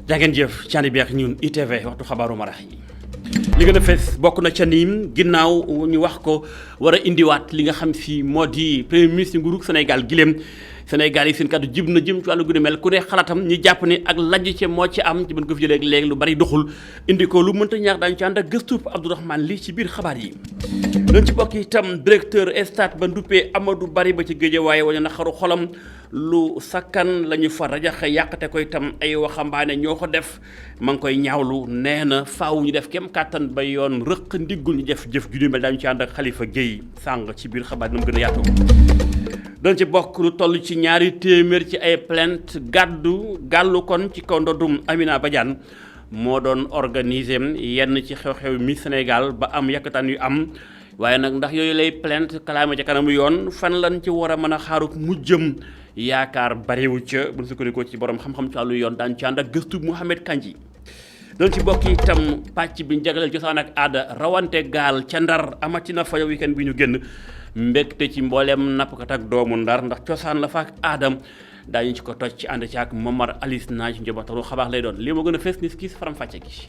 jangeen jëf ci ànd bi ak ñun ITV waxtu xabaaru marax yi li gën a fees bokk na ca niim ginnaaw ñu wax ko war a indiwaat li nga xam si moo di premier ministre nguurug Sénégal giléem Sénégal yi seen kàddu jib na jëm ci wàllu gu ne mel ku ne xalaatam ñi jàpp ne ak lajj ci moo ci am ci mën ko fi jëlee léegi lu bari doxul indi ko lu mënta ñaax daañu ci ànd ak gëstu Abdourahmane li ci biir xabaar yi doon ci bokk itam directeur Stade ba nduppee Amadou Bari ba ci géej waaye wane na xaru xolam lu sakkan la ñu fa rajaxe yàqate ko itam ay waxambaane ñoo ko def ma ngi koy ñaawlu nee na faaw ñu def kem kàttan ba yoon rëq ndiggul ñu def jëf ju ñu mel daañu ci ànd ak Khalifa Gueye sàng ci biir xabaar yi na mu gën a yaatu doon ci bokk lu toll ci ñaari téeméer ci ay plainte gàllu kon ci kaw ndoddum Amina Badiane moo doon organiser yenn ci xew-xew mi Sénégal ba am yàkkataan yu am waaye nag ndax yooyu lay plainte kalaama ca kanamu yoon fan lañ ci war a mën a xaaru mujjëm yaakaar bariwu ca bu ñu sukkandikoo ci borom xam-xam ci wàllu yoon daan ci ànd ak gëstu Mouhamed Kandji doon ci bokk itam pàcc bi ñu jagleel cosaan ak aada rawante gaal ca Ndar amatina fa weekend bi ñu génn mbégte ci mbooleem nappkat ak doomu Ndar ndax cosaan la fa ak aadam daañu ci ko toj ci ànd ci ak Momar Alice Naaj njobatalu xabaar lay doon lii ma gën a fees ni kii faram fàcce gi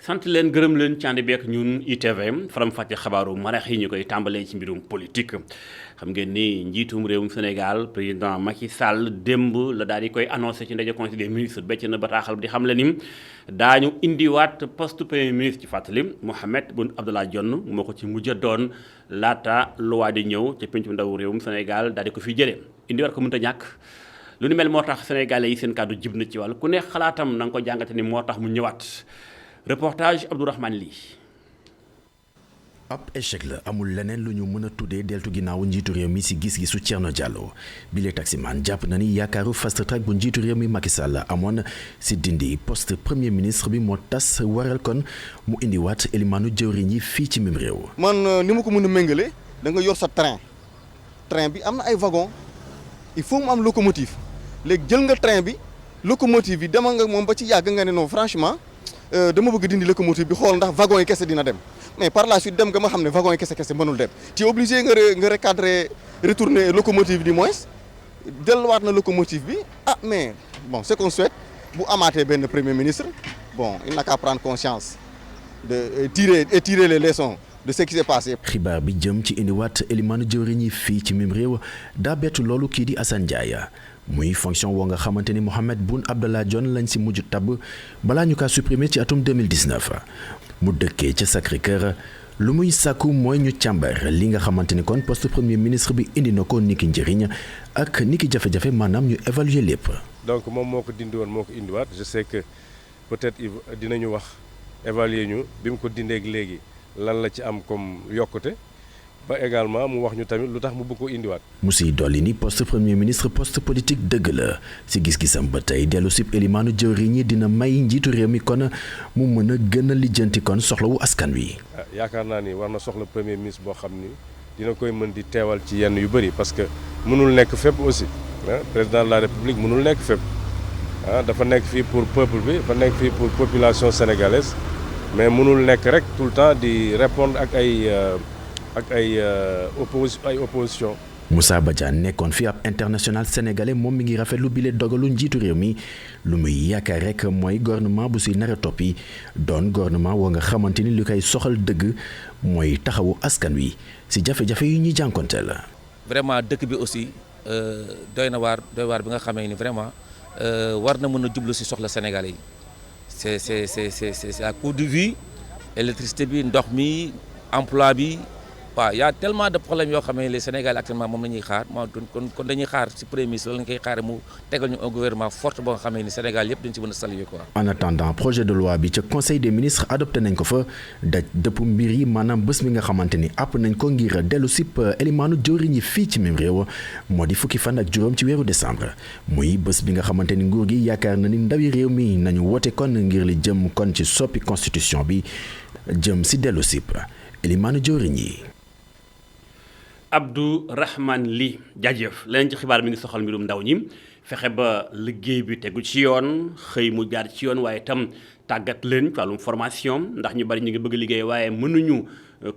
sant leen gërëm leen ci ànd bi ak ñun ITV faram fàcce xabaaru marax yi ñu koy tàmbalee ci mbirum politique xam ngeen ni njiitum réewum Sénégal président Macky Sall démb la daal di koy annoncé ci ndaje conseil des ministres becc na bataaxal di xam le ni daañu indiwaat poste premier ministre ci fàttali Mahammed Boun Abdallah Dionne moo ko ci mujj a doon laata luwaa di ñëw ca pencum ndaw réewum Sénégal daal di ko fi jëlee indiwaat ko mënta ñàkk lu ni mel moo tax sénégalais yi seen kàddu jib na ci wàll ku ne xalaatam na nga ko jàngate ni moo tax mu ñëwaat reportage Abdourahmane Ly. ab échec la amul leneen lu ñu mën a tuddee deltu ginnaaw njiitu réew mi ci gis-gisu Thierno Diallo bile taximan jàpp na ni yaakaaru fast track bu njiitu réew mi Macky Sall amoon ci dindi poste premier ministre bi moo tas waral kon mu indiwaat élimaanu jëwriñ yi fii ci mim réew. man ni ma ko mën a méngale da nga yor sa train bi am na ay wagon il faut mu am locomotive léegi jël nga train bi locomotive bi demal nga moom ba ci yàgg nga ne non franchement. dama bëgg dindi locomotive bi xool ndax wagon yi kese dina dem mais par la suite dem nga ma xam ne wagon yi kese mënul dem tu es obligé nga recadrer retourner locomotive bi du moins delluwaat na locomotive bi mais bon ce qu'on souhaite bu amaatee benn premier ministre bon il n'a qu'à prendre conscience de tirer les leçons de ce qui s'est passé. xibaar bi jëm ci indiwaat élimaanu jëwriñ yi fii ci mim réew daa bettu loolu kii di Assane Ndiaye muy fonction woo nga xamante ni Mahammed Boun Abdallah Dionne lañ si mujj tabb balaa ñu kaa supprimer ci atum 2019 mu dëkkee ca Sacré-Cœur lu muy sàkku mooy ñu càmbar li nga xamante ni kon poste premier ministre bi indi na ko niki njëriñ ak niki jafe-jafe maanaam ñu évaluer lépp. donc moom moo ko dindi woon moo ko indiwaat je sais que peut-être dinañu wax évaluer ñu bi mu ko dindeeg léegi lan la ci am comme yokkute. ba également mu wax ñu tamit lu tax mu bëgg ko indiwaat. mu siy dolli ni poste premier ministre poste politique dëgg la si gis-gisam ba tey dellu sib élimaanu jëwriñ yi dina may njiitu réew mi kon mu mën a gën a lijjanti kon soxlawu askan wi. yaakaar naa ni war na soxla premier ministre boo xam ni dina koy mën di teewal ci yenn yu bëri parce que mënul nekk fépp aussi président de la république mënul nekk fépp dafa nekk fii pour peuple bi dafa nekk fii pour population sénégalaise mais mënul nekk rek tout le temps di répondre ak ay opposition. Moussa Badiane nekkoon fi ab international sénégalais moom mi ngi rafetlu bile dogalu njiitu réew mi lu muy yaakaar rek mooy gouvernement bu si nar a toppi doon gouvernement woo nga xamante ni li koy soxal dëgg mooy taxawu askan wi si jafe-jafe yi ñuy jànkonteel. vraiment dëkk bi aussi doy waar bi nga xamee ni vraiment war na mën a jublu si soxla sénégalais yi c'est à coût de vie électricité bi ndox mi emploi bi. waaw y' a tellement de problèmes yoo xam ne les Sénégalais actuellement moom la ñuy xaar kon dañuy xaar ci premier ministre la ñu koy xaaree mu tegal ñu un gouvernement fort boo nga xam ne Sénégal yëpp dañu ci mën a saluer quoi. en attendant projet de loi bi ca conseil des ministres adopté nañ ko fa daj dëpp mbir yi maanaam bés mi nga xamante ni àpp nañ ko ngir dellu sip élimaanu jëwriñ yi fii ci même réew moo di fukki fan ak juróom ci weeru décembre muy bés bi nga xamante ni nguur gi yaakaar na ni ndawi réew mi nañu woote kon ngir li jëm kon ci soppi constitution bi jëm si dellu sip élimaanu jëwriñ yi. Abdourahmane Ly jaajëf leneen ci xibaar mi ngi soxal mbirum ndaw ñi fexe ba liggéey bi tegu ci yoon xëy mu jaar ci yoon waaye itam tàggat leen ci wàllum formation ndax ñu bari ñu ngi bëgg liggéey waaye mënuñu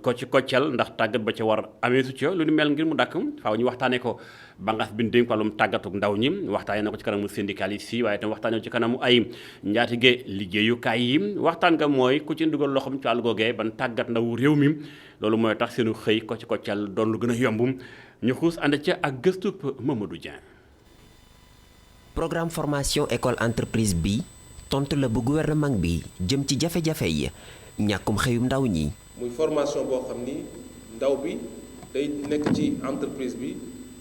koccal ndax tàggat ba ca war amee su ca lu ni mel ngir mu dakk faaw ñu waxtaanee ko bangaas bi ñu dénk wàllum tàggatuk ndaw ñi waxtaanee na ko ci kanamu syndicaliste yi waaye itam waxtaanee ko ci kanamu ay njaatige liggéeyukaay yi waxtaan nga mooy ku ci dugal loxoom ci wàllu googee ban tàggat ndawu réew mi loolu mooy tax seenu xëy koccal doon lu gën a yomb ñu xuus ànd ca ak gëstub Mamadou Dieng. programme formation école entreprise bi tontu la bu gouvernement bi jëm ci jafe-jafe yi ñàkkum xëyum ndaw ñi. muy formation boo xam ni ndaw bi day nekk ci entreprise bi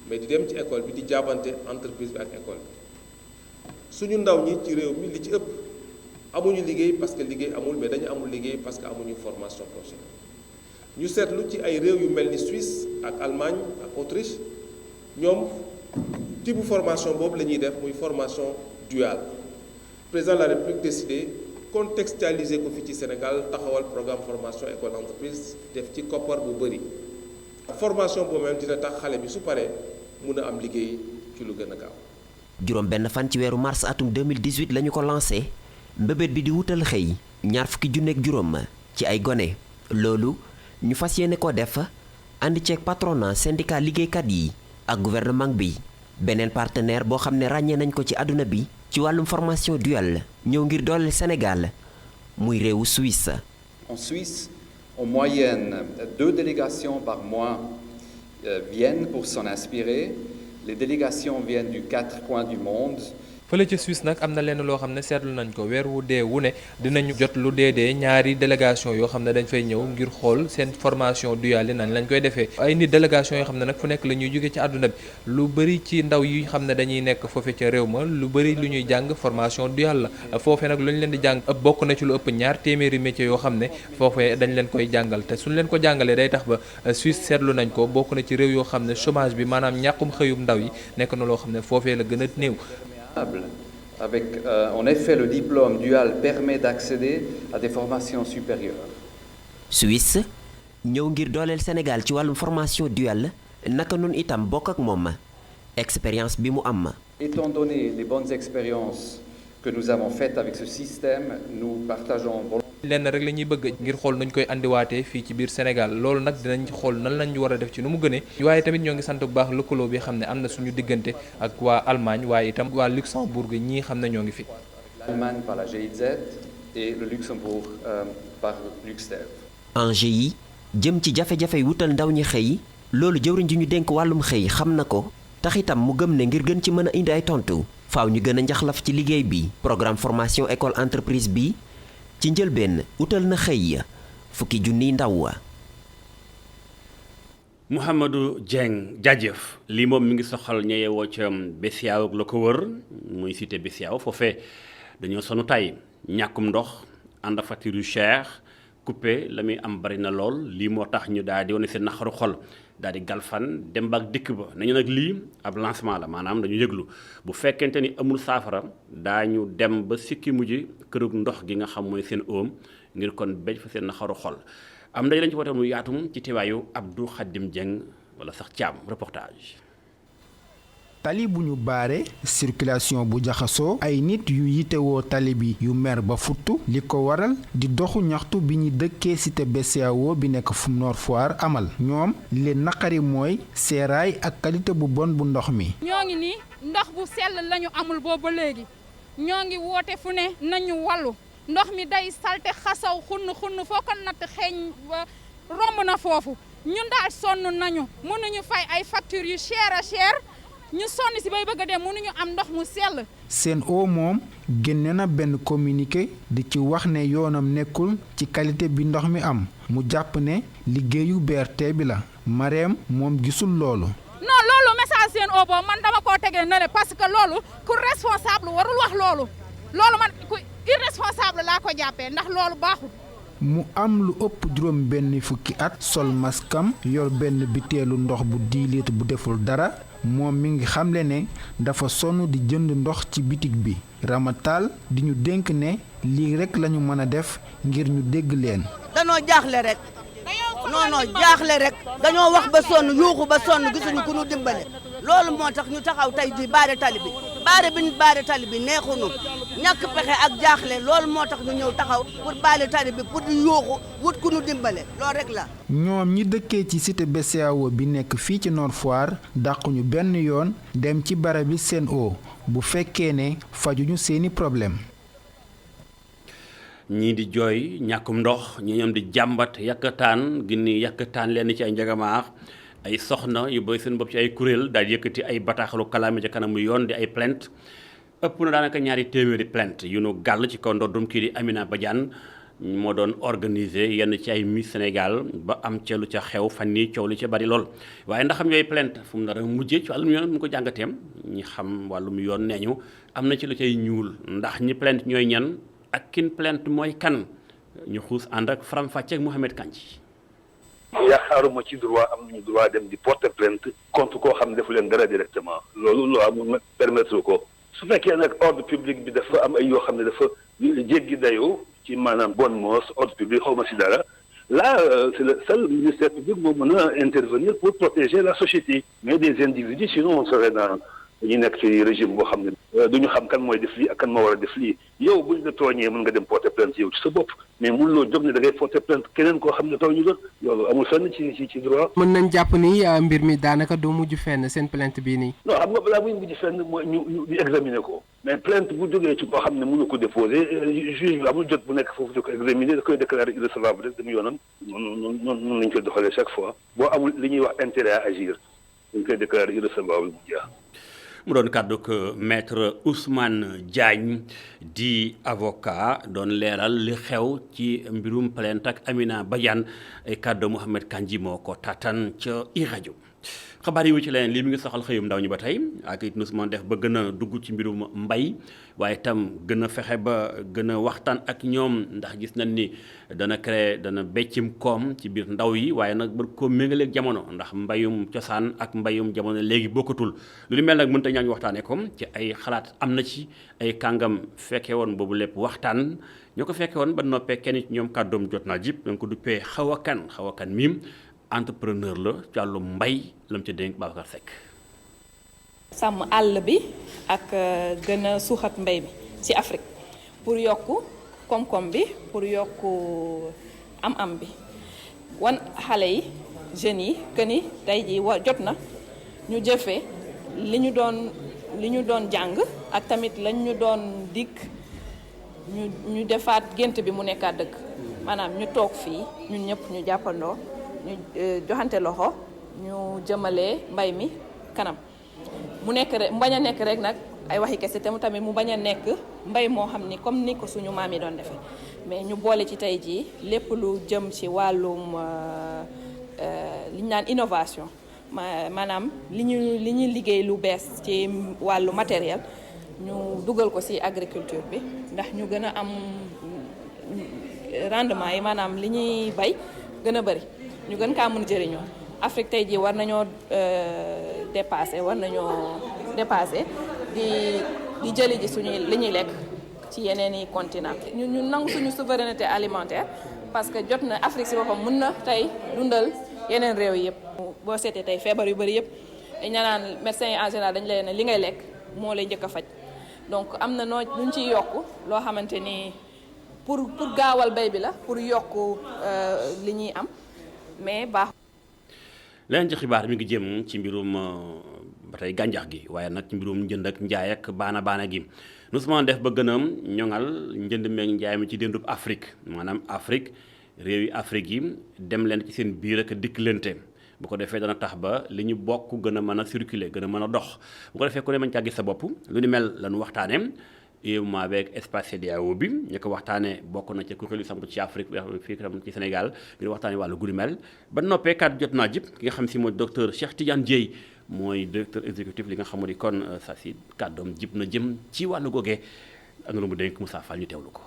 mais di dem ci école bi di jaabante entreprise bi ak école bi suñu ndaw ñi ci réew mi li ci ëpp amuñu liggéey parce que liggéey amul mais dañu amul liggéey parce que amuñu formation professionnelle ñu seetlu ci ay réew yu mel ni Suisse ak Allemagne ak Autriche ñoom type formation boobu la ñuy def muy formation duale président de la République décidé contextualiser ko fi ci Sénégal taxawal programme formation école entreprise def ci koppar bu bëri formation boobu même dina tax xale bi su paree mun a am liggéey ci lu gën a gaaw. juróom benn fan ci weeru mars atum 2018 la ñu ko lancé mbébét bi di wutal xëy ñaar fukki junneeg juróom ci ay gone loolu ñu fas yéene ko def ànd ceeg patronat syndicat liggéeykat yi ak gouvernement bi beneen partenaire boo xam ne ràññee nañ ko ci àdduna bi ci wàllum formation duale ñëw ngir dooleel Sénégal muy réewu Suisse. En Suisse, en moyenne, 2 délégations par mois viennent pour s'en inspirer. Les délégations viennent du 4 coins du monde. fële ca Suisse nag am na lenn loo xam ne seetlu nañ ko weer wu dee wu ne dinañu jot lu dee ñaari délégation yoo xam ne dañ fay ñëw ngir xool seen formation duale nañ lañ koy defee ay nit délégation yoo xam ne nag fu nekk la ñuy jóge ci àdduna bi lu bëri ci ndaw yi xam ne dañuy nekk foofe ca réew ma lu bëri lu ñuy jàng formation duale la foofee nag lu ñu leen di jàng bokk na ci lu ëpp ñaar téeméeri métiers yoo xam ne foofee dañ leen koy jàngal te suñ leen ko jàngalee day tax ba Suisse seetlu nañ ko bokk na ci réew yoo xam ne chômage bi maanaam ñàkkum xëyum ndaw yi nekk na loo xam ne foofee la gën a néew. Avec, en effet, le diplôme dual permet d'accéder à des formations supérieures. Suisse ñëw ngir dooleel Sénégal ci wàllum formation duale naka noonu itam bokk ak moom expérience bi mu am. Étant donné les bonnes expériences que nous avons faites avec ce système, nous partageons. lenn rek la ñuy bëgg ngir xool nañ koy andiwaatee fii ci biir Sénégal loolu nag dinañ xool nan lañ war a def ci nu mu gënee waaye tamit ñoo ngi sant bu baax lëkkaloo bi xam ne am na suñu diggante ak waa Allemagne waaye itam waa Luxembourg ñii xam ne ñoo ngi fi. L'Allemagne par la GIZ et le Luxembourg par Luxdev. enjeu yi jëm ci jafe-jafe wutal ndaw ñi xëy loolu jëwriñ ji ñu dénk wàllum xëy xam na ko tax itam mu gëm ne ngir gën ci mën a indi ay tontu faaw ñu gën a njaxlaf ci liggéey bi programme formation école entreprise bi. ci njëlbeen utal na xëy fukki junniy ndaw. Mouhamadou Dieng jaajëf lii moom mi ngi soxal ña yeewoo ca Bessiaw ak la ko wër muy cité Bessiaw foofee dañoo sonu tay ñàkkum ndox ànd facture yu cher coupé la muy am bari na lool lii moo tax ñu daal di wane seen naxaru xol daal di galfan dem ba ak dikk ba nañu nag lii ab lancement la maanaam dañu yëglu bu fekkente ni amul saafara daañu dem ba sikki mujj kërug ndox gi nga xam mooy seen oom ngir kon béj fa seen naxaru xol am ndaje lañ ci wote mu yaatum ci teewaayu Abdou Khadim Dieng wala sax Thiam reportage. tali bu ñu baare circulation bu jaxasoo ay nit yu yitewoo tali bi yu mer ba futtu li ko waral di doxu ñaxtu bi ñu dëkkee cité Bessiaw bi nekk fu Nord Foire amal ñoom li leen naqari mooy seeraay ak qualité bu bon bu ndox mi. ñoo ngi nii ndox bu sell lañu amul booba léegi ñoo ngi woote fu ne nañu wàllu ndox mi day salte xasaw xunn foo ko natt xeeñ romb na foofu ñun daal sonn nañu mënuñu fay ay factures yu cher a cher ñu sonn si bay bëgg a dem mënuñu am ndox mu sell. Sen'Eau moom génne na benn communiqué di ci wax ne yoonam nekkul ci qualité bi ndox mi am mu jàpp ne liggéeyu BRT bi la Marème moom gisul loolu. non loolu message Sen'Eau boobu man dama koo tegee na le parce que loolu ku responsable warul wax loolu man ku irresponsable laa ko jàppee ndax loolu baaxul. mu am lu ëpp juróom benn fukki at sol maskam yor benn biteelu ndox bu 10 litres bu deful dara moom mi ngi xamle ne dafa sonn di jënd ndox ci bitig bi Ramatal di ñu dénk ne lii rek lañu mën a def ngir ñu dégg leen. danoo jaaxle rek jaaxle rek dañoo wax ba sonn yuuxu ba sonn gisuñu ku ñu dimbale loolu moo tax ñu taxaw tey di baare tali bi baare bi ñu baare tali bi neexunu ñàkk pexe ak jaaxle loolu moo tax ñu ñëw taxaw pour baale tali bi pour di yooxu wut ku ñu dimbale loolu rek la. ñoom ñi dëkkee ci cité BCEAO bi nekk fii ci Nord Foire dàquñu benn yoon dem ci barabi Sen'Eau bu fekkee ne fajuñu seeni problème. ñii di jooy ñàkkum ndox ñi ñoom di jàmbat yàkkataan gi ni yàkkataan leen ci ay njagamaar ay soxna yu boy seen bopp ci ay kuréel daal yëkkati ay bataaxalu kalaame ca kanamu yoon di ay plainte ëpp na daanaka ñaari téeméeri plainte yu nu gàll ci kaw ndoddum kii di Amina Badiane moo doon organiser yenn ci ay Miss Sénégal ba am ca lu ca xew fan nii coow li ca bari lool waaye ndax xam yooyu plainte fu mu nar a mujjee ci wàllum yoon mu ko jàngateem ñi xam wàllum yoon nee ñu am na ci lu cay ñuul ndax ñi plainte ñooy ñan ak kin plainte mooy kan ñu xuus ànd ak Faram Facce ak Mouhamed Kandji. yaakaaruma ci droit am nañu droit dem di porter plainte contre koo xam ne defu leen dara directement loolu loi mu permettre ko su fekkee nag ordre public bi dafa am ay yoo xam ne dafa jéggi dayoo ci maanaam bonne mœurs ordre public xaw ma si dara là c'est le seul ministère public moo mën a intervenir pour protéger la société mais des individus sinon on serait dans dañuy nekk ci régime boo xam ne du ñu xam kan mooy def lii ak kan moo war a def lii yow buñ la tooñee mën nga dem porter plainte yow ci sa bopp mais mun loo jóg ne da ngay porter plainte keneen koo xam ne tooñu doon loolu amul fenn ci droit. mën nañ jàpp ni mbir mi daanaka du mujj fenn seen plainte bii nii. non xam nga balaa muy mujj fenn mooy ñu examiner ko mais plainte bu jógee ci koo xam ne mënu ko déposer juge bi amul jot bu nekk foofu di ko examiner da koy déclarer irrecevable rek dem yoonam noonu lañ koy doxalee chaque fois boo amul li ñuy wax intérêt à agir dañ koy déclarer irrecevable bu jeex. mu doon kàddu ko maître Ousmane Diagne di avocat doon leeral li xew ci mbirum plainte ak Amina Badiane ay kàddu Mouhamed Kandji moo ko tatan ca iRadio xabaar yi wu ci leneen lii mi ngi soxal xëyum ndaw ñi ba tey ak it Ousmane def ba gën a dugg ci mbirum mbay waaye itam gën a fexe ba gën a waxtaan ak ñoom ndax gis nañ ni dana créer dana beccim koom ci biir ndaw yi waaye nag ba ko méngaleeg jamono ndax mbayum cosaan ak mbayum jamono léegi bokkatul lu ni mel nag mënta ñaañ waxtaanee ko ci ay xalaat am na ci ay kàngam fekke woon boobu lépp waxtaan ñoo ko fekke woon ba noppee kenn ci ñoom kàddoom jot naa jib danga ko duppee xaw a kan miim entrepreneur la ci wàllu mbay lam ca dénk Babacar Seck. sàmm àll bi ak gën a suuxat mbay bi ci Afrique pour yokk koom-koom bi pour yokk am-am bi wan xale yi jeunes yi que ni tey jii jot na ñu jëfee li ñu doon jàng ak tamit lañ ñu doon dikk ñu defaat gént bi mu nekkaat dëgg maanaam ñu toog fii ñun ñëpp ñu jàppandoo ñu joxante loxo ñu jëmalee mbay mi kanam mu nekk rek mu bañ a nekk rek nag ay waxi kese te mu tamit mu bañ a nekk mbay moo xam ni comme ni ko suñu maam yi doon defee mais ñu boole ci tey jii lépp lu jëm ci wàllum li ñu naan innovation maanaam li ñuy liggéey lu bees ci wàllu matériel ñu dugal ko ci agriculture bi ndax ñu gën a am rendement yi maanaam li ñuy bay gën a bari ñu gën kaa mën jëriñoo Afrique tey jii war nañoo dépassé di jëli ji suñuy li ñuy lekk ci yeneen i continent ñu nangu suñu souveraineté alimentaire parce que jot na Afrique si boppam mën na tey dundal yeneen réew yi yëpp boo seetee tey feebar yu bëri yëpp dañ naan médecins yi en général dañ lay ne li ngay lekk moo lay njëkk a faj donc am na noo luñ ciy yokk loo xamante ni pour gaawal bay bi la pour yokk li ñuy am mais baax. leneen ci xibaar mi ngi jëm ci mbirum ba tey gàncax gi waaye nag ci mbirum njënd ak njaay ak baana gi Ousmane def ba gën a ñoŋal njënd meeg njaay mi ci déndub Afrique maanaam Afrique réew yi Afrique yi dem leen ci seen biir ak dikkalante bu ko defee dana tax ba li ñu bokk gën a mën a circuler gën a mën a dox bu ko defee ku ne mën caa gis sa bopp lu ni mel lañu waxtaanee UEMOA avec espace CEDEAO bi ñu ko waxtaanee bokk na ci kuréel yu samp ci Afrique fii tam ci Sénégal ngir waxtaanee wàllu gu ni mel ba noppee kàddu jot naa jib ki nga xam si mooy docteur Cheikh Tidiane Dièye mooy directeur exécutif li nga xamu di kon sa si kàddoom jib na jëm ci wàllu googee ak lu mu dénk Moussa Fall ñu teewlu ko.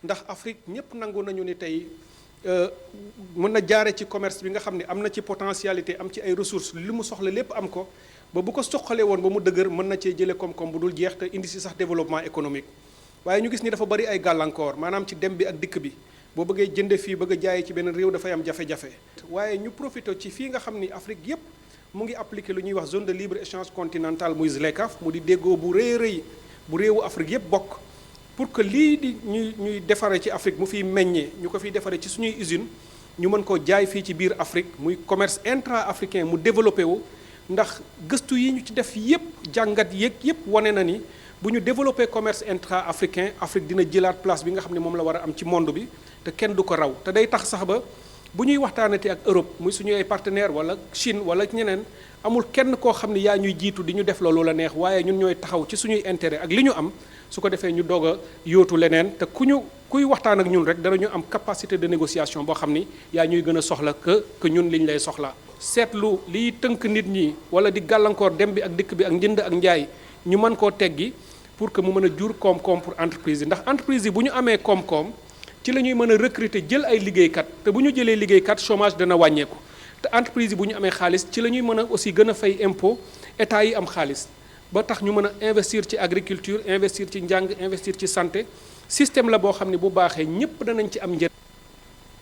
ndax Afrique ñëpp nangu nañu ni tey mën na jaare ci commerce bi nga xam ne am na ci potentialité am ci ay ressources li mu soxla lépp am ko ba bu ko soxalee woon ba mu dëgër mën na cee jëlee koom-koom bu dul jeex te indi si sax développement économique waaye ñu gis ni dafa bari ay gàllankoor maanaam ci dem bi ak dikk bi boo bëggee jënde fii bëgg a jaayee ci beneen réew dafay am jafe-jafe waaye ñu profité ci fii nga xam ni Afrique yépp mu ngi appliqué lu ñuy wax zone de libre échange continentale muy ZLECAf mu di déggoo bu rëy a rëy bu réewu Afrique yëpp bokk pour que lii di ñuy defaree ci Afrique mu fiy meññee ñu ko fiy defaree ci suñuy usine ñu mën koo jaay fii ci biir Afrique muy commerce intra-africain mu développé wu ndax gëstu yi ñu ci def yëpp jàngat yëpp wane na ni bu ñu développé commerce intra-africain Afrique dina jëlaat place bi nga xam ne moom la war a am ci monde bi te kenn du ko raw te day tax sax ba bu ñuy waxtaanati ak Europe muy suñu ay partenaires wala Chine wala ñeneen amul kenn koo xam ne yaa ñuy jiitu di ñu def loolu la neex waaye ñun ñooy taxaw ci suñuy intérêt ak li ñu am su ko defee ñu doog a yóotu leneen te kuy waxtaan ak ñun rek danañu am capacité de négociation boo xam ni yaa ñuy gën a soxla que ñun liñ lay soxlaa. seetlu liy tënk nit ñi wala di gàllankoor dem bi ak dikk bi ak njënd ak njaay ñu mën koo teggi pour que mu mën a jur koom-koom pour entreprise yi ndax entreprise yi bu ñu amee koom-koom ci la ñuy mën a recruter jël ay liggéeykat te bu ñu jëlee liggéeykat chômage dana wàññeeku te entreprise yi bu ñu amee xaalis ci la ñuy mën a aussi gën a fay impôt état yi am xaalis ba tax ñu mën a investir ci agriculture investir ci njàng investir ci santé système la boo xam ne bu baaxee ñëpp danañ ci am njëriñ.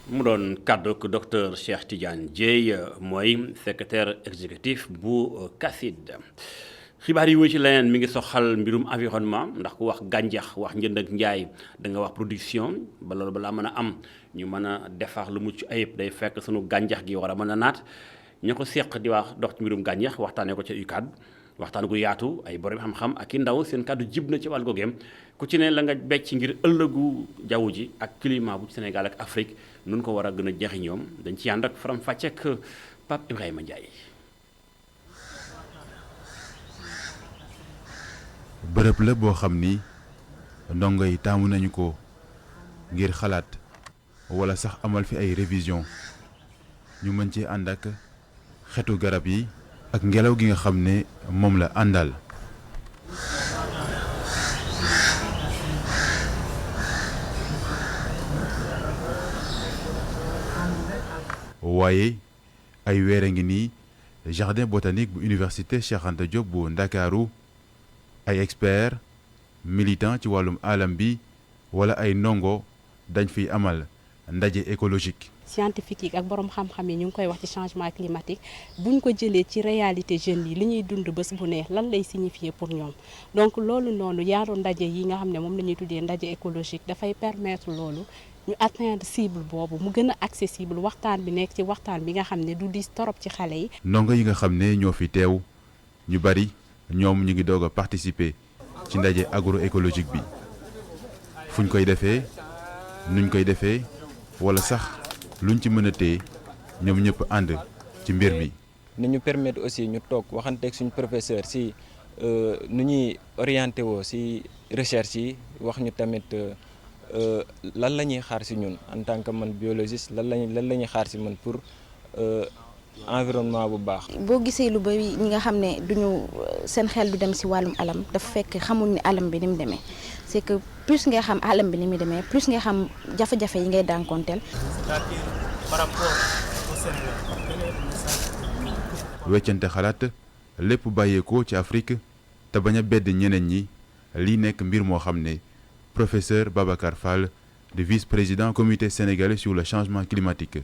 mu doon kàddu ak docteur Cheikh Tidiane Dièye mooy secrétaire exécutif bu CACID. xibaar yi wéy ci leneen mi ngi soxal mbirum environnement ndax ku wax gàncax wax njënd ak njaay da nga wax production ba loolu balaa mën a am ñu mën a defar lu mucc ayib day fekk sunu gàncax gi war a mën a naat ña ko seq di wax dox ci mbirum gàncax waxtaanee ko ca UCAD waxtaan gu yaatu ay borom xam-xam ak i ndaw seen kàddu jib na ci wàll googeem ku ci ne la nga becc ngir ëllëgu jaww ji ak climat bu Sénégal ak Afrique nun ko war a gën a jeexi ñoom dañ ci ànd ak faram fàcceek Pape Ibrahima Ndiaye. bërëb la boo xam ni ndongo yi taamu nañu ko ngir xalaat wala sax amal fi ay révision ñu mën ci ànd ak xetu garab yi ak ngelaw gi nga xam ne moom la àndal. waaye ay weer a ngi nii jardin botanique bu université Cheikh Anta Diop bu Ndakaaru ay expert militant ci wàllum alam bi wala ay ndongo dañ fiy amal ndaje écologique. scientifique yi ak borom xam-xam yi ñu ngi koy wax ci changement climatique buñ ko jëlee ci réalité jeunes yi li ñuy dund bés bu ne lan lay signifier pour ñoom donc loolu noonu yaaru ndaje yi nga xam ne moom la ñuy tuddee ndaje écologique dafay permettre loolu ñu atteindre cible boobu mu gën a accessible waxtaan bi nekk ci waxtaan bi nga xam ne du diis torop ci xale yi. ndongo yi nga xam ne ñoo fi teew ñu bari ñoom ñu ngi doog a participer ci ndaje agroécologique bi fuñ koy defee nuñ koy defee wala sax luñ ci mën a téye ñoom ñëpp ànd ci mbir mi. ni ñu permettre aussi ñu toog waxanteeg suñu professeur si nu ñuy orienté woo si recherche yi wax ñu tamit lan la ñuy xaar si ñun en tant que man biologiste lan la ñuy xaar si man pour environnement bu baax. boo gisee lu bari ñi nga xam ne duñu seen xel du dem si wàllum alam dafa fekk xamuñ ni alam bi ni mu demee c'est que plus nga xam alam bi ni mu demee plus nga xam jafe-jafe yi ngay dànkoonteel. par rapport au Sénégal. weccante xalaat lépp bàyyeekoo ci Afrique te bañ a bedd ñeneen ñi lii nekk mbir moo xam ne professeur Babacar Fall di vice-président comité sénégalais sur le changement climatique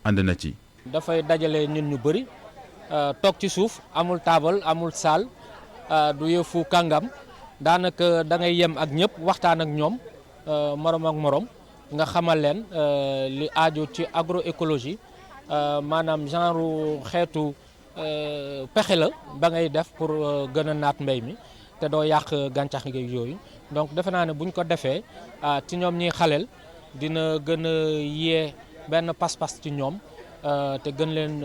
ànd na ci. dafay dajale nit ñu bëri toog ci suuf amul taabal amul saal du yëfu kàngam daanaka da ngay yem ak ñëpp waxtaan ak ñoom morom ak morom nga xamal leen li aajo ci agroécologie maanaam genre xeetu pexe la ba ngay def pour gën a naat mbéy mi te doo yàq gàncax gi yooyu donc defe naa ne buñ ko defee ci ñoom ñiy xaleel dina gën a yee benn pas-pas ci ñoom. te gën leen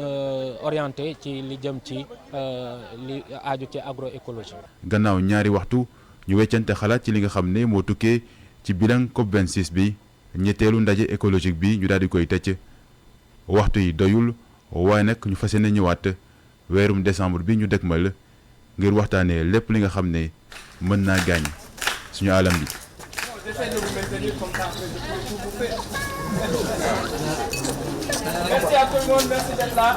orienté ci li jëm ci li aju ci agroécologie. gannaaw ñaari waxtu ñu weccante xalaat ci li nga xam ne moo tukkee ci bilan COP26 bi ñetteelu ndaje écologique bi ñu daal di koy tëcc waxtu yi doyul waaye nag ñu fas yéene ñëwaat weerum décembre bi ñu dëkkmal ngir waxtaanee lépp li nga xam ne mën naa gaañ suñu alam bi. Merci à tout le monde, merci d'être là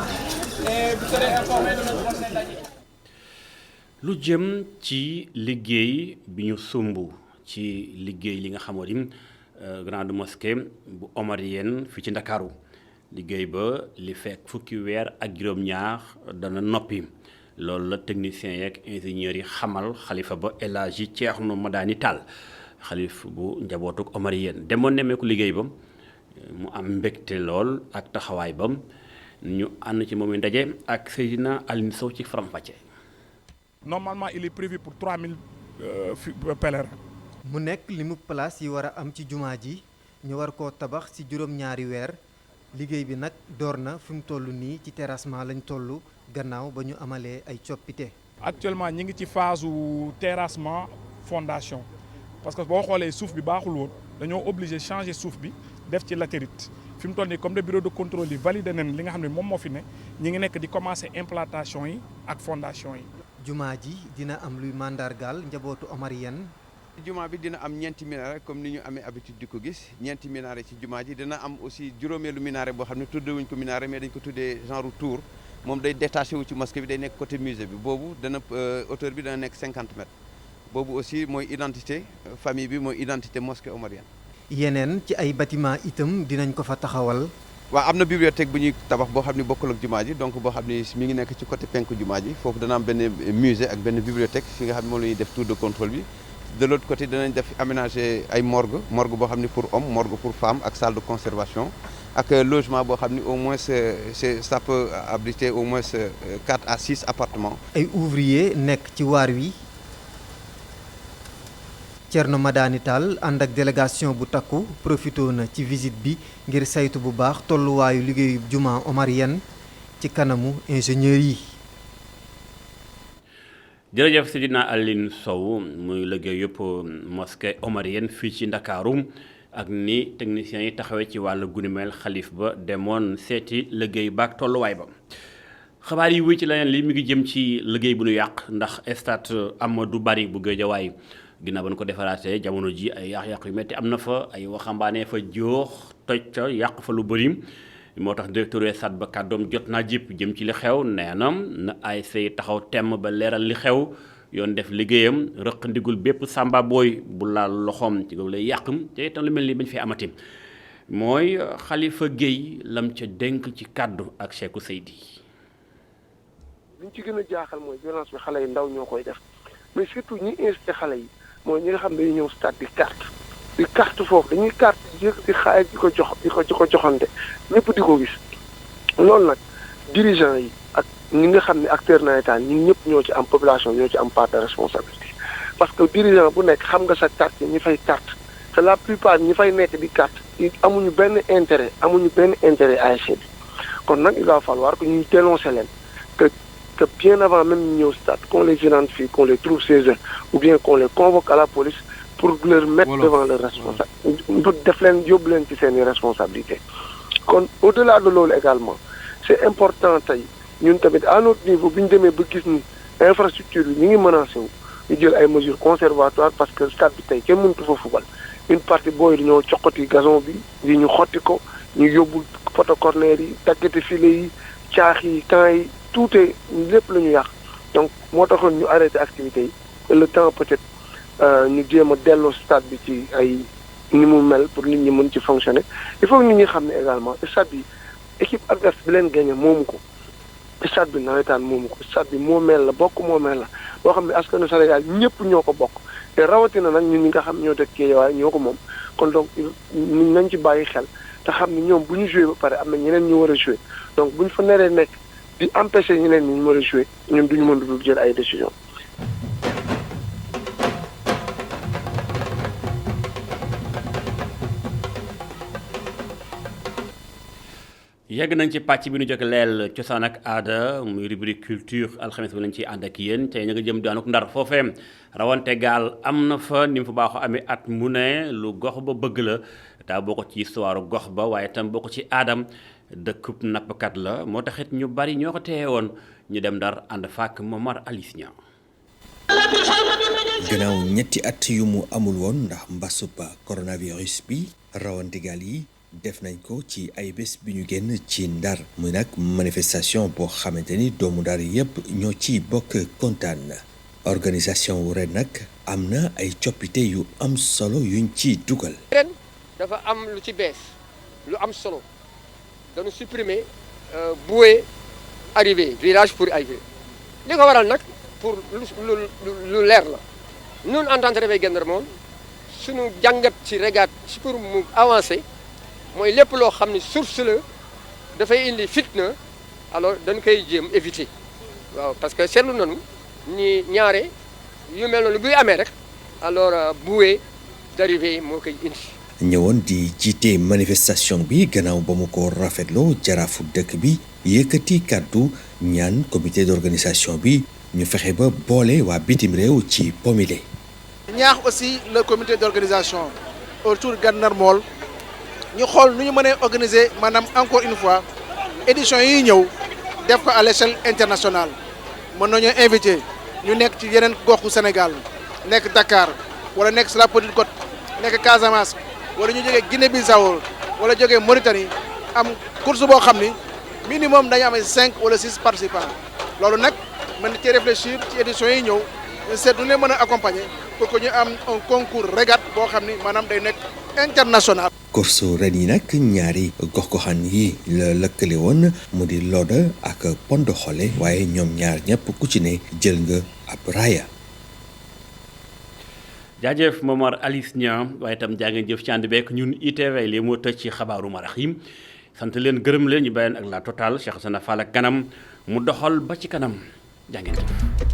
et vous serez informés de notre prochain ndaje. lu jëm ci liggéey bi ñu sumb ci liggéey li nga xamoo ni grande mosquée bu omarienne fii ci Ndakaaru liggéey ba li fekk fukki weer ak juróom-ñaar dana noppi loolu la techniciens yeeg ingénieurs yi xamal xalifa ba El Hadji Thierno Madani Tall xalif bu njabootuk Omarien demoon nemmeeku liggéey ba mu am mbégte lool ak taxawaay bam ñu ànd ci moom ndaje ak Seydina Aline Sow ci faram-fàcce. Normalement il est prévu pour 3000 pèlerins. mu nekk limu place yi war a am ci jumaa ji ñu war koo tabax ci juróom-ñaari weer liggéey bi nag door na fi mu toll nii ci terrassement lañ toll gannaaw ba ñu amalee ay coppite. Actuellement ñi ngi ci phase terrassement fondation parce que boo xoolee suuf bi baaxul woon dañoo obligé changer suuf bi def ci latérite fi mu toll nii comme le bureau de contrôle yi validé nañ li nga xam ne moom moo fi ne ñi ngi nekk di commencer implantation yi ak fondation yi. jumaa ji dina am luy mandargaal njabootu Omarien. jumaa bi dina am ñeenti minaret comme ni ñu amee habitude di ko gis ñeenti minaret ci jumaa ji dina am aussi juróomeelu minaret boo xam ne tuddewuñ ko minaret mais dañ ko tuddee genre tour moom day détaché wu ci mosquée bi day nekk côté musée bi boobu dana hauteur bi dana nekk 50 mètres boobu aussi mooy identité famille bi mooy identité mosquée omarienne. yeneen ci ay bâtiment itam dinañ ko fa taxawal. waaw am na bibliothèque bu ñuy tabax boo xam ne bokkul ak jumaa ji donc boo xam ne mi ngi nekk ci côté penku jumaa ji foofu dana am benn musée ak benn bibliothèque fi nga xam ne moom la ñuy def tour de contrôle bi. de l'autre côté danañ def aménager ay morgue boo xam ne pour homme morgue pour femme ak salle de conservation ak logement boo xam ne au moins ça peut abriter au moins 4 à 6 appartements. ay ouvrier nekk ci waar wi Thierno Madani Tall ànd ak délégation bu takku profité na ci visite bi ngir saytu bu baax tolluwaayu liggéeyu jumaa Omarien ci kanamu ingénieurs yi. jërëjëf Seydina Aline Sow muy liggéey yëpp mosquée Omarienne fii ci Ndakaaru ak ni techniciens yi taxawee ci wàllu gunimel xalif ba demoon seeti liggéey ba ak tolluwaay ba. xabaar yi wuy ci leneen li mi ngi jëm ci liggéey bu nu yàq ndax stade Amadou Barry bu Guédiawaye ginnaaw ba nu ko defaraatee jamono ji ay yàq-yàq yu metti am na fa ay waxambaane fa joox toj ca yàq fa lu bëri. moo tax directeur stade ba kàddoom jot naa jëpp jëm ci li xew nee na ASC taxaw temm ba leeral li xew yoon def liggéeyam rëq ndigul bépp sàmba booy bu laal loxoom ci lay yàq te itam lu mel ni bañ fi amati mooy Khalifa Gueye lam ca dénk ci kàddu ak Cheikhou Seydi. li ñu ci gën a jaaxal mooy violence bi xale yi ndaw ñoo koy def mais surtout ñi incité xale yi mooy ñi nga xam ne dañuy ñëw stade di carte foofu dañuy carte di xaay di ko joxante ñëpp di ko gis loolu nag dirigeant yi ak ñi nga xam ne acteur nawetaan ñi ñëpp ñoo ci am population ñoo ci am part de responsabilité parce que dirigeant bu nekk xam nga sa carte ñi fay carte te la plupart ñi fay nekk di carte amuñu benn intérêt ASC bi kon nag il va falloir que ñuy dénoncer leen que bien avant même ñu ñëw stade qu'on les identifie qu'on les trouve chez eux ou bien qu'on les convoque à la police pour leur mettre devant leurs responsabilités def leen yóbbu leen ci seeni responsabilité kon au-delà de loolu également c'est important tey ñun tamit à notre niveau bi ñu demee ba gis ni infrastructure bi ñu ngi menacé wu ñu jël ay mesures conservatoires parce que stade bi tey kenn mënatu fa fubal une partie booy dañoo coqati gazon bi di ñu xotti ko ñu yóbbu photo corner yi daggati filet yi caax yi camps yi tout est lépp la ñu yàq donc moo taxoon ñu arrêté activités yi et le temps peut-être ñu jéem a delloo stade bi ci ay ni mu mel pour nit ñi mën ci fonctionner il faut que nit ñi xam ne également stade bi équipe adverse bi leen gagné moomu ko stade bi nawetaan moomu ko stade bi moomeel la bokk moomeel la boo xam ne askanu Sénégal ñëpp ñoo ko bokk te rawatina nag ñun ñi nga xam ñoo dëkk Guédiawaye ñoo ko moom kon donc ñun nañ ci bàyyi xel te xam ne ñoom bu ñu joué ba pare am na ñeneen ñu war a joué donc bu ñu fa neree nekk di empêcher ñeneen ñi ñu war a joué ñun duñu mën dul jël ay décisions. yegg nañ ci pàcc bi ñu jóge leel cosaan ak aada muy rubrique culture alxames bi lañ ciy ànd ak yéen tey ñu nga jëm daanuk Ndar foofee rawante gaal am na fa ni mu fa baaxoo amee at mu ne lu gox ba bëgg la daa bokk ci histoire gox ba waaye tam bokk ci aadam dëkkub nappkat la moo taxit ñu bari ñoo ko teewe woon ñu dem Ndar ànd fàkk Momar Alice Niang. gannaaw ñetti at yu mu amul woon ndax mbasub coronavirus bi rawante gaal yi def nañ ko ci ay bés bi ñu génn ci Ndar muy nag manifestation boo xamante ni doomu Ndar yépp ñoo ci bokk kontaan organisation wu ren nag am na ay coppite yu am solo yuñ ci dugal. ren dafa am lu ci bees lu am solo dañu supprimer bouée arrivée virage pour arriver li ko waral nag pour lu leer la ñun en tant que réveil gendarme suñu jàngat ci régate ci pour mu avancer mooy lépp loo xam ni source la dafay indi fitna alors dañ koy jéem éviter waaw parce que seetlu nañu ni ñaare yu mel noonu buy amee rek alors bouée d'arrivée moo koy indi. ñëwoon di jiite manifestation bi gannaaw ba mu ko rafetloo jaraafu dëkk bi yëkkati kàddu ñaan comité d'organisation bi ñu fexe ba boole waa bitim réew ci pomile. ñaax aussi le comité d'organisation autour Gànnaar Mool ñu xool nu ñu mënee organiser maanaam encore une fois édition yi ñëw def ko à l'échelle internationale mën nañoo invité ñu nekk ci yeneen goxu Sénégal nekk Dakar wala nekk sur la Petite Côte nekk Casamance wala ñu jógee Guinée-Bissau wala jógee Mauritanie am course boo xam ni minimum dañu am 5 wala 6 participants loolu nag mën ci réfléchir ci édition yi ñëw seet nu leen mën a accompagner pour que ñu am un concours régate boo xam ni maanaam day nekk international. course ren yi nag ñaari gox-goxaan yi la lëkkale woon mu di Loda ak Pondoxole waaye ñoom ñaar ñëpp ku ci ne jël nga ab raaya. jaajëf Momar Alice Niang waaye itam jaa ngeen jëf ci ànd beek ñun ITV li moo tëj ci xabaaru marax yi sant leen gërëm leen ñu bàyyeen ak la Total Cheikh Sana Fall ak ganam mu doxal ba ci kanam jaa ngeen jëf